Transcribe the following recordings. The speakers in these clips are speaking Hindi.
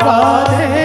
राधे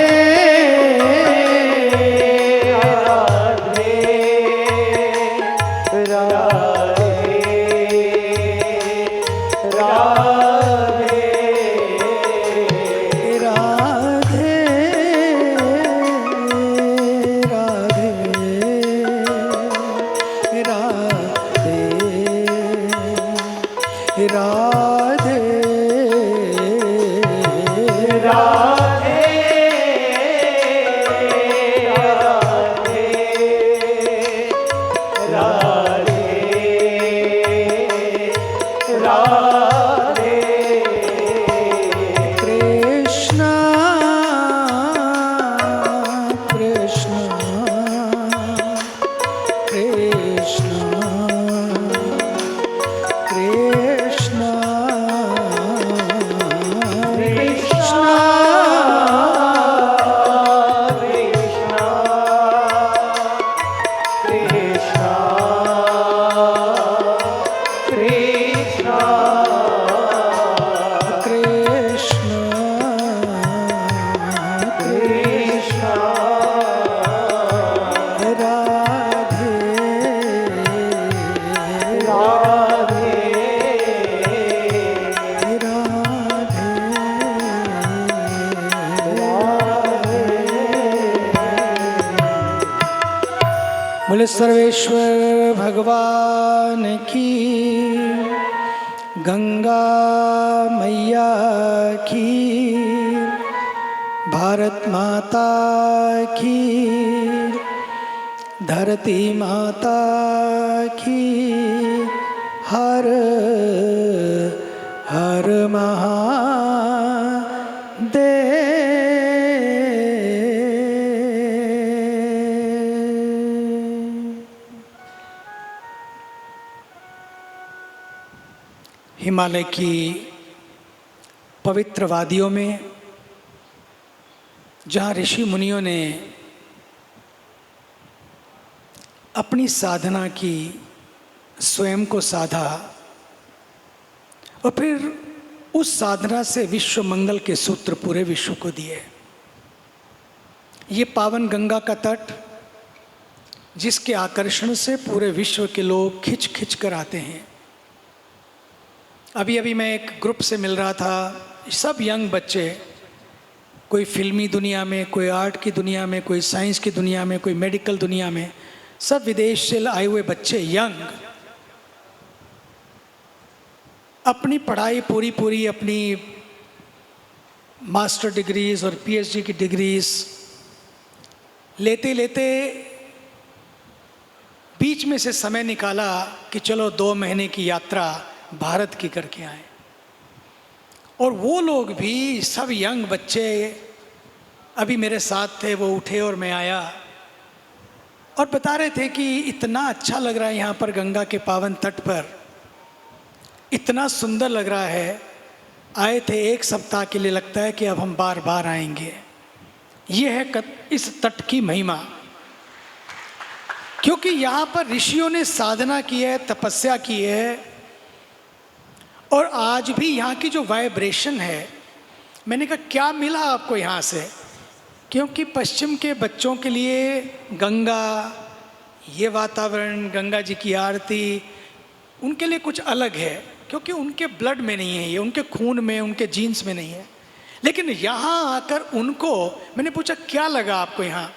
बोले सर्वेश्वर भगवान की, गंगा मैया की, भारत माता की, धरती माता की, हर हर महादेव। हिमालय की पवित्र वादियों में जहाँ ऋषि मुनियों ने अपनी साधना की, स्वयं को साधा और फिर उस साधना से विश्व मंगल के सूत्र पूरे विश्व को दिए। ये पावन गंगा का तट, जिसके आकर्षण से पूरे विश्व के लोग खिंच खिंच कर आते हैं। अभी अभी मैं एक ग्रुप से मिल रहा था, सब यंग बच्चे, कोई फिल्मी दुनिया में, कोई आर्ट की दुनिया में, कोई साइंस की दुनिया में, कोई मेडिकल दुनिया में, सब विदेश से आए हुए बच्चे यंग, अपनी पढ़ाई पूरी अपनी मास्टर डिग्रीज और पीएचडी की डिग्रीज लेते लेते बीच में से समय निकाला कि चलो 2 महीने की यात्रा भारत की करके आए। और वो लोग भी सब यंग बच्चे अभी मेरे साथ थे, वो उठे और मैं आया और बता रहे थे कि इतना अच्छा लग रहा है यहाँ पर गंगा के पावन तट पर, इतना सुंदर लग रहा है। आए थे 1 सप्ताह के लिए, लगता है कि अब हम बार बार आएंगे। ये है इस तट की महिमा, क्योंकि यहाँ पर ऋषियों ने साधना की है, तपस्या की है। और आज भी यहाँ की जो वाइब्रेशन है, मैंने कहा क्या मिला आपको यहाँ से? क्योंकि पश्चिम के बच्चों के लिए गंगा, ये वातावरण, गंगा जी की आरती, उनके लिए कुछ अलग है, क्योंकि उनके ब्लड में नहीं है, ये उनके खून में, उनके जीन्स में नहीं है। लेकिन यहाँ आकर उनको, मैंने पूछा क्या लगा आपको यहाँ?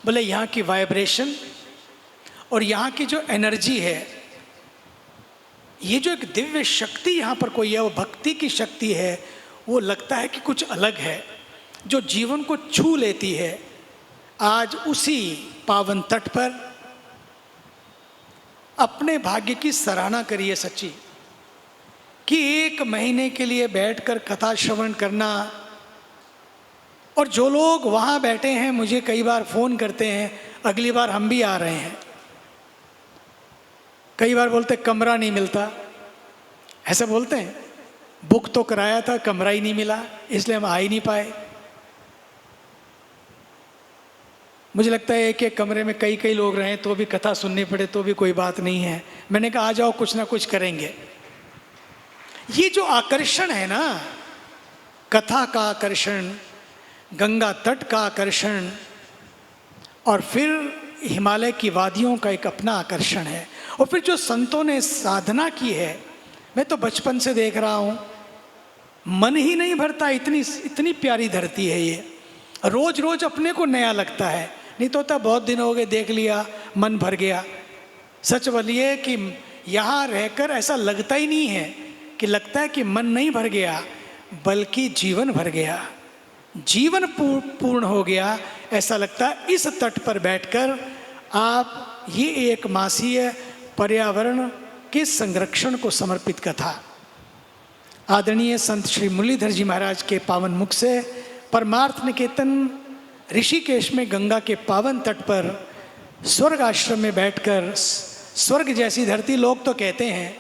बोले यहाँ की वाइब्रेशन और यहाँ की जो एनर्जी है, ये जो एक दिव्य शक्ति यहाँ पर कोई है, वो भक्ति की शक्ति है, वो लगता है कि कुछ अलग है, जो जीवन को छू लेती है। आज उसी पावन तट पर अपने भाग्य की सराहना करिए सच्ची, कि 1 महीने के लिए बैठकर कथा श्रवण करना। और जो लोग वहाँ बैठे हैं, मुझे कई बार फ़ोन करते हैं, अगली बार हम भी आ रहे हैं। कई बार बोलते कमरा नहीं मिलता, ऐसा बोलते हैं, बुक तो कराया था, कमरा ही नहीं मिला, इसलिए हम आ ही नहीं पाए। मुझे लगता है कि कमरे में कई लोग रहें तो भी कथा सुननी पड़े तो भी कोई बात नहीं है। मैंने कहा आ जाओ, कुछ ना कुछ करेंगे। ये जो आकर्षण है ना, कथा का आकर्षण, गंगा तट का आकर्षण और फिर हिमालय की वादियों का एक अपना आकर्षण है। और फिर जो संतों ने साधना की है, मैं तो बचपन से देख रहा हूँ, मन ही नहीं भरता, इतनी इतनी प्यारी धरती है ये। रोज रोज अपने को नया लगता है, नहीं तो होता बहुत दिन हो गए देख लिया मन भर गया। सच बोलिए कि यहाँ रहकर ऐसा लगता ही नहीं है कि लगता है कि मन नहीं भर गया, बल्कि जीवन भर गया, जीवन पूर्ण हो गया। ऐसा लगता है इस तट पर बैठकर आप ये एक मासीय पर्यावरण के संरक्षण को समर्पित कथा आदरणीय संत श्री मुरलीधर जी महाराज के पावन मुख से परमार्थ निकेतन ऋषिकेश में गंगा के पावन तट पर स्वर्ग आश्रम में बैठकर, स्वर्ग जैसी धरती, लोग तो कहते हैं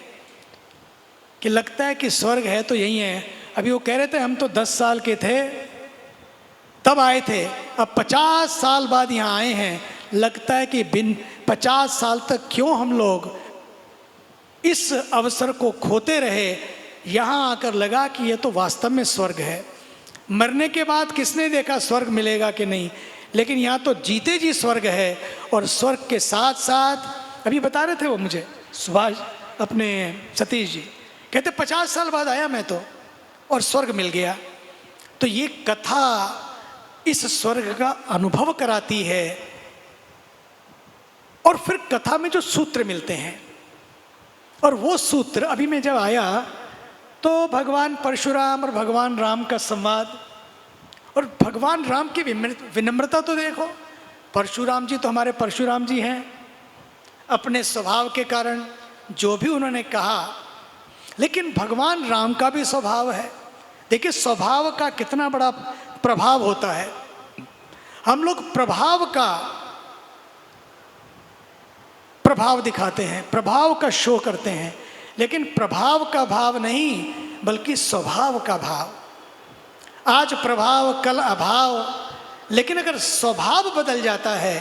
कि लगता है कि स्वर्ग है तो यही है। अभी वो कह रहे थे हम तो 10 साल के थे तब आए थे, अब 50 साल बाद यहाँ आए हैं। लगता है कि बिन 50 साल तक क्यों हम लोग इस अवसर को खोते रहे। यहाँ आकर लगा कि ये तो वास्तव में स्वर्ग है। मरने के बाद किसने देखा स्वर्ग मिलेगा कि नहीं, लेकिन यहाँ तो जीते जी स्वर्ग है। और स्वर्ग के साथ साथ अभी बता रहे थे वो मुझे सुभाष अपने सतीश जी, कहते 50 साल बाद आया मैं तो और स्वर्ग मिल गया। तो ये कथा इस स्वर्ग का अनुभव कराती है। और फिर कथा में जो सूत्र मिलते हैं, और वो सूत्र अभी मैं जब आया तो भगवान परशुराम और भगवान राम का संवाद, और भगवान राम की विनम्रता तो देखो। परशुराम जी तो हमारे परशुराम जी हैं, अपने स्वभाव के कारण जो भी उन्होंने कहा, लेकिन भगवान राम का भी स्वभाव है। देखिए स्वभाव का कितना बड़ा प्रभाव होता है। हम लोग प्रभाव का प्रभाव दिखाते हैं, प्रभाव का शो करते हैं, लेकिन प्रभाव का भाव नहीं बल्कि स्वभाव का भाव। आज प्रभाव कल अभाव, लेकिन अगर स्वभाव बदल जाता है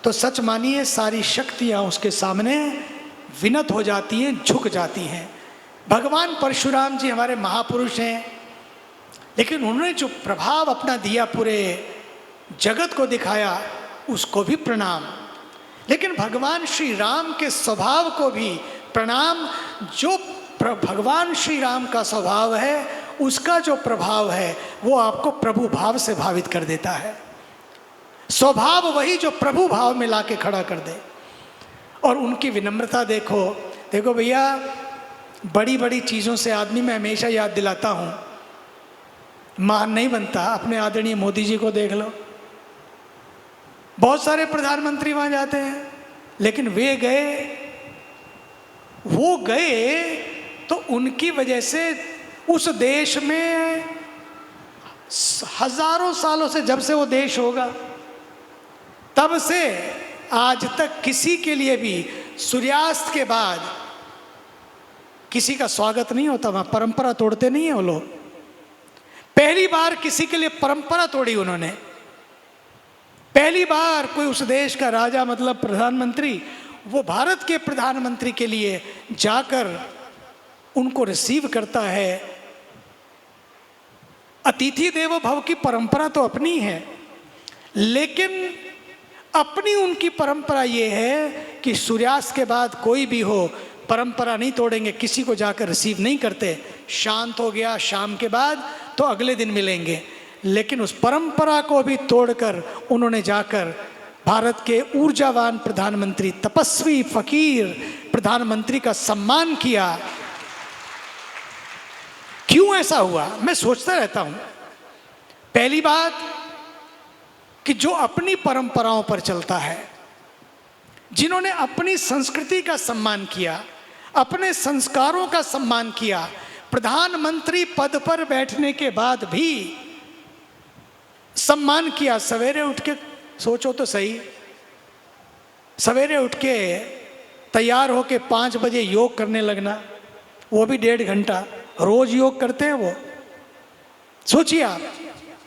तो सच मानिए सारी शक्तियां उसके सामने विनत हो जाती हैं, झुक जाती हैं। भगवान परशुराम जी हमारे महापुरुष हैं, लेकिन उन्होंने जो प्रभाव अपना दिया, पूरे जगत को दिखाया, उसको भी प्रणाम। लेकिन भगवान श्री राम के स्वभाव को भी प्रणाम। जो भगवान श्री राम का स्वभाव है, उसका जो प्रभाव है वो आपको प्रभु भाव से भावित कर देता है। स्वभाव वही जो प्रभु भाव में लाके खड़ा कर दे। और उनकी विनम्रता देखो। देखो भैया, बड़ी बड़ी चीज़ों से आदमी मैं हमेशा याद दिलाता हूँ, महान नहीं बनता। अपने आदरणीय मोदी जी को देख लो, बहुत सारे प्रधानमंत्री वहाँ जाते हैं, लेकिन वो गए तो उनकी वजह से उस देश में हजारों सालों से, जब से वो देश होगा तब से आज तक किसी के लिए भी सूर्यास्त के बाद किसी का स्वागत नहीं होता। वहाँ परंपरा तोड़ते नहीं है वो लोग। पहली बार किसी के लिए परंपरा तोड़ी उन्होंने। पहली बार कोई उस देश का राजा, मतलब प्रधानमंत्री, वो भारत के प्रधानमंत्री के लिए जाकर उनको रिसीव करता है। अतिथि देवो भव की परंपरा तो अपनी है, लेकिन अपनी उनकी परंपरा ये है कि सूर्यास्त के बाद कोई भी हो, परंपरा नहीं तोड़ेंगे, किसी को जाकर रिसीव नहीं करते। शांत हो गया शाम के बाद तो अगले दिन मिलेंगे, लेकिन उस परंपरा को भी तोड़कर उन्होंने जाकर भारत के ऊर्जावान प्रधानमंत्री, तपस्वी फकीर प्रधानमंत्री का सम्मान किया। क्यों ऐसा हुआ, मैं सोचता रहता हूं। पहली बात कि जो अपनी परंपराओं पर चलता है, जिन्होंने अपनी संस्कृति का सम्मान किया, अपने संस्कारों का सम्मान किया, प्रधानमंत्री पद पर बैठने के बाद भी सम्मान किया। सवेरे उठ के सोचो तो सही, सवेरे उठ के तैयार होके 5 बजे योग करने लगना, वो भी 1.5 घंटा। रोज योग करते हैं वो, सोचिए आप।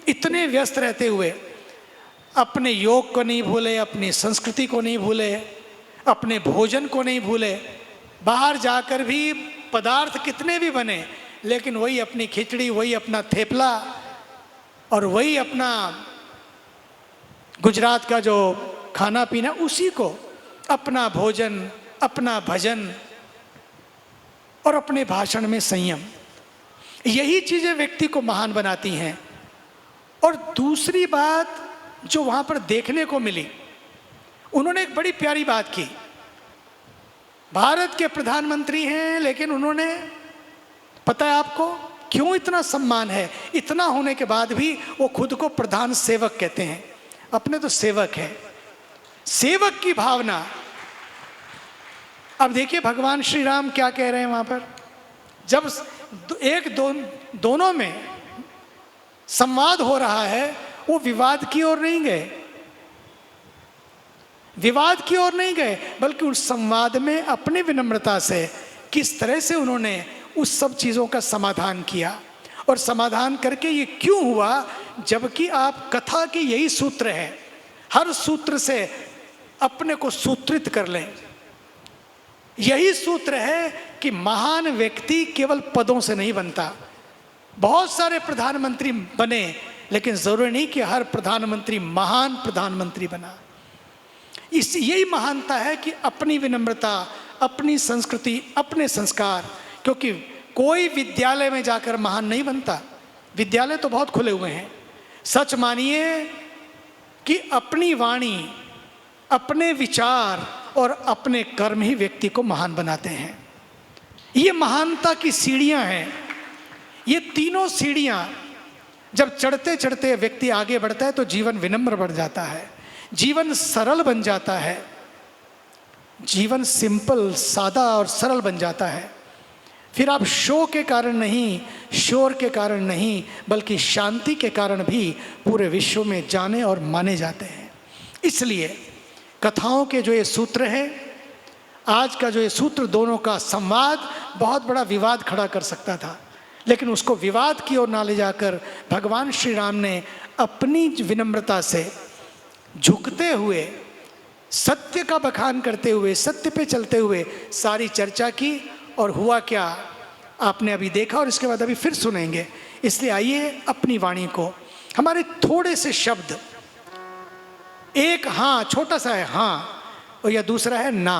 इतने व्यस्त रहते हुए अपने योग को नहीं भूले, अपनी संस्कृति को नहीं भूले, अपने भोजन को नहीं भूले। बाहर जाकर भी पदार्थ कितने भी बने, लेकिन वही अपनी खिचड़ी, वही अपना थेपला, और वही अपना गुजरात का जो खाना पीना, उसी को अपना भोजन, अपना भजन और अपने भाषण में संयम, यही चीज़ें व्यक्ति को महान बनाती हैं। और दूसरी बात जो वहाँ पर देखने को मिली, उन्होंने एक बड़ी प्यारी बात की। भारत के प्रधानमंत्री हैं, लेकिन उन्होंने, पता है आपको क्यों इतना सम्मान है? इतना होने के बाद भी वो खुद को प्रधान सेवक कहते हैं। अपने तो सेवक है, सेवक की भावना। अब देखिए भगवान श्री राम क्या कह रहे हैं वहाँ पर, जब दोनों में संवाद हो रहा है, वो विवाद की ओर नहीं गए, विवाद की ओर नहीं गए, बल्कि उस संवाद में अपनी विनम्रता से किस तरह से उन्होंने उस सब चीज़ों का समाधान किया। और समाधान करके ये क्यों हुआ? जबकि आप कथा के यही सूत्र है, हर सूत्र से अपने को सूत्रित कर लें। यही सूत्र है कि महान व्यक्ति केवल पदों से नहीं बनता। बहुत सारे प्रधानमंत्री बने, लेकिन जरूरी नहीं कि हर प्रधानमंत्री महान प्रधानमंत्री बना। यही महानता है कि अपनी विनम्रता, अपनी संस्कृति, अपने संस्कार। क्योंकि कोई विद्यालय में जाकर महान नहीं बनता, विद्यालय तो बहुत खुले हुए हैं। सच मानिए कि अपनी वाणी, अपने विचार और अपने कर्म ही व्यक्ति को महान बनाते हैं। ये महानता की सीढ़ियां हैं। ये तीनों सीढ़ियां जब चढ़ते चढ़ते व्यक्ति आगे बढ़ता है तो जीवन विनम्र बढ़ जाता है, जीवन सरल बन जाता है, जीवन सिंपल, सादा और सरल बन जाता है। फिर आप शो के कारण नहीं, शोर के कारण नहीं, बल्कि शांति के कारण भी पूरे विश्व में जाने और माने जाते हैं। इसलिए कथाओं के जो ये सूत्र हैं, आज का जो ये सूत्र, दोनों का संवाद बहुत बड़ा विवाद खड़ा कर सकता था, लेकिन उसको विवाद की ओर ना ले जाकर भगवान श्री राम ने अपनी विनम्रता से झुकते हुए, सत्य का बखान करते हुए, सत्य पे चलते हुए सारी चर्चा की। और हुआ क्या आपने अभी देखा और इसके बाद अभी फिर सुनेंगे। इसलिए आइए अपनी वाणी को, हमारे थोड़े से शब्द, एक हाँ, छोटा सा है हाँ, और या दूसरा है ना।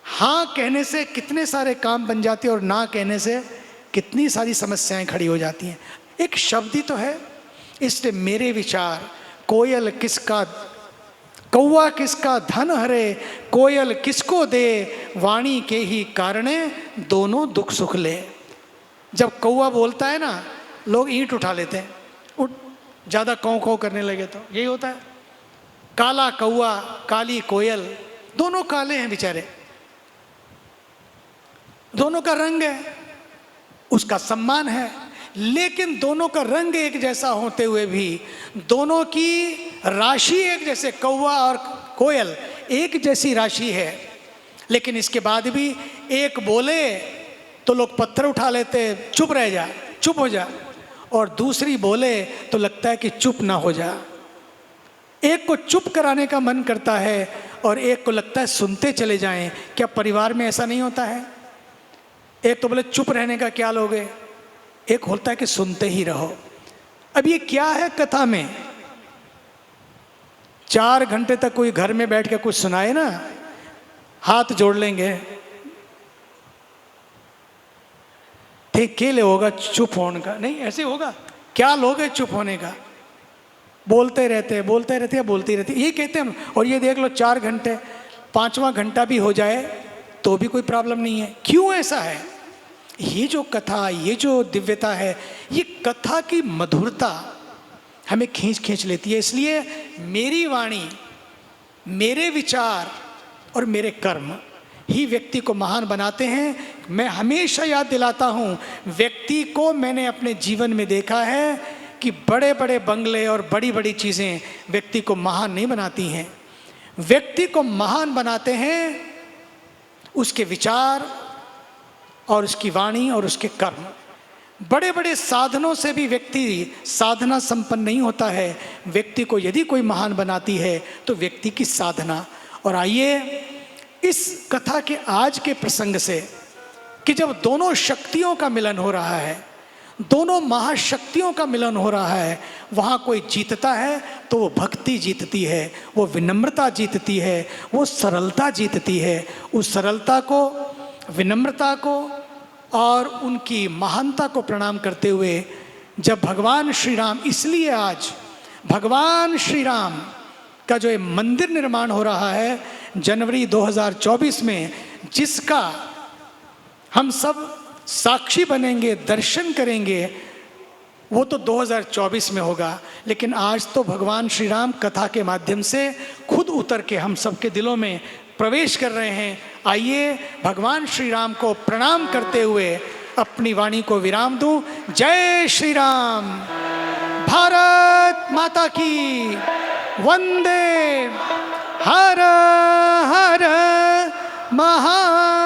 हाँ कहने से कितने सारे काम बन जाते हैं और ना कहने से कितनी सारी समस्याएं खड़ी हो जाती हैं। एक शब्द ही तो है। इसलिए मेरे विचार, कोयल किसका, कौवा किसका धन हरे, कोयल किसको दे, वाणी के ही कारणे दोनों दुख सुख ले। जब कौवा बोलता है ना, लोग ईंट उठा लेते हैं, उठ ज़्यादा कौ कौ करने लगे तो यही होता है। काला कौवा, काली कोयल, दोनों काले हैं बेचारे, दोनों का रंग है, उसका सम्मान है। लेकिन दोनों का रंग एक जैसा होते हुए भी, दोनों की राशि एक जैसे, कौवा और कोयल एक जैसी राशि है, लेकिन इसके बाद भी एक बोले तो लोग पत्थर उठा लेते, चुप रह जा, चुप हो जा, और दूसरी बोले तो लगता है कि चुप ना हो जा। एक को चुप कराने का मन करता है और एक को लगता है सुनते चले जाएं। क्या परिवार में ऐसा नहीं होता है? एक तो बोले चुप रहने का क्या लोगे, एक होता है कि सुनते ही रहो। अब ये क्या है कथा में? 4 घंटे तक कोई घर में बैठ के कुछ सुनाए ना, हाथ जोड़ लेंगे, ठीक के लिए होगा चुप होने का? नहीं, ऐसे होगा क्या? लोग है चुप होने का, बोलते रहते हैं, बोलते रहते हैं, बोलते रहते हैं, ये कहते हैं। और ये देख लो 4 घंटे, 5वां घंटा भी हो जाए तो भी कोई प्रॉब्लम नहीं है। क्यों ऐसा है? ये जो कथा, ये जो दिव्यता है, ये कथा की मधुरता हमें खींच खींच लेती है। इसलिए मेरी वाणी, मेरे विचार और मेरे कर्म ही व्यक्ति को महान बनाते हैं। मैं हमेशा याद दिलाता हूँ, व्यक्ति को मैंने अपने जीवन में देखा है कि बड़े बड़े बंगले और बड़ी बड़ी चीज़ें व्यक्ति को महान नहीं बनाती हैं। व्यक्ति को महान बनाते हैं उसके विचार और उसकी वाणी और उसके कर्म। बड़े बड़े साधनों से भी व्यक्ति साधना संपन्न नहीं होता है। व्यक्ति को यदि कोई महान बनाती है तो व्यक्ति की साधना। और आइए इस कथा के आज के प्रसंग से, कि जब दोनों शक्तियों का मिलन हो रहा है, दोनों महाशक्तियों का मिलन हो रहा है। वहाँ कोई जीतता है तो वो भक्ति जीतती है, वो विनम्रता जीतती है, वो सरलता जीतती है। उस सरलता को, विनम्रता को और उनकी महानता को प्रणाम करते हुए जब भगवान श्री राम, इसलिए आज भगवान श्री राम का जो ये मंदिर निर्माण हो रहा है जनवरी 2024 में, जिसका हम सब साक्षी बनेंगे, दर्शन करेंगे, वो तो 2024 में होगा। लेकिन आज तो भगवान श्री राम कथा के माध्यम से खुद उतर के हम सबके दिलों में प्रवेश कर रहे हैं। आइए भगवान श्री राम को प्रणाम करते हुए अपनी वाणी को विराम दूं। जय श्री राम। भारत माता की वंदे। हर हर महा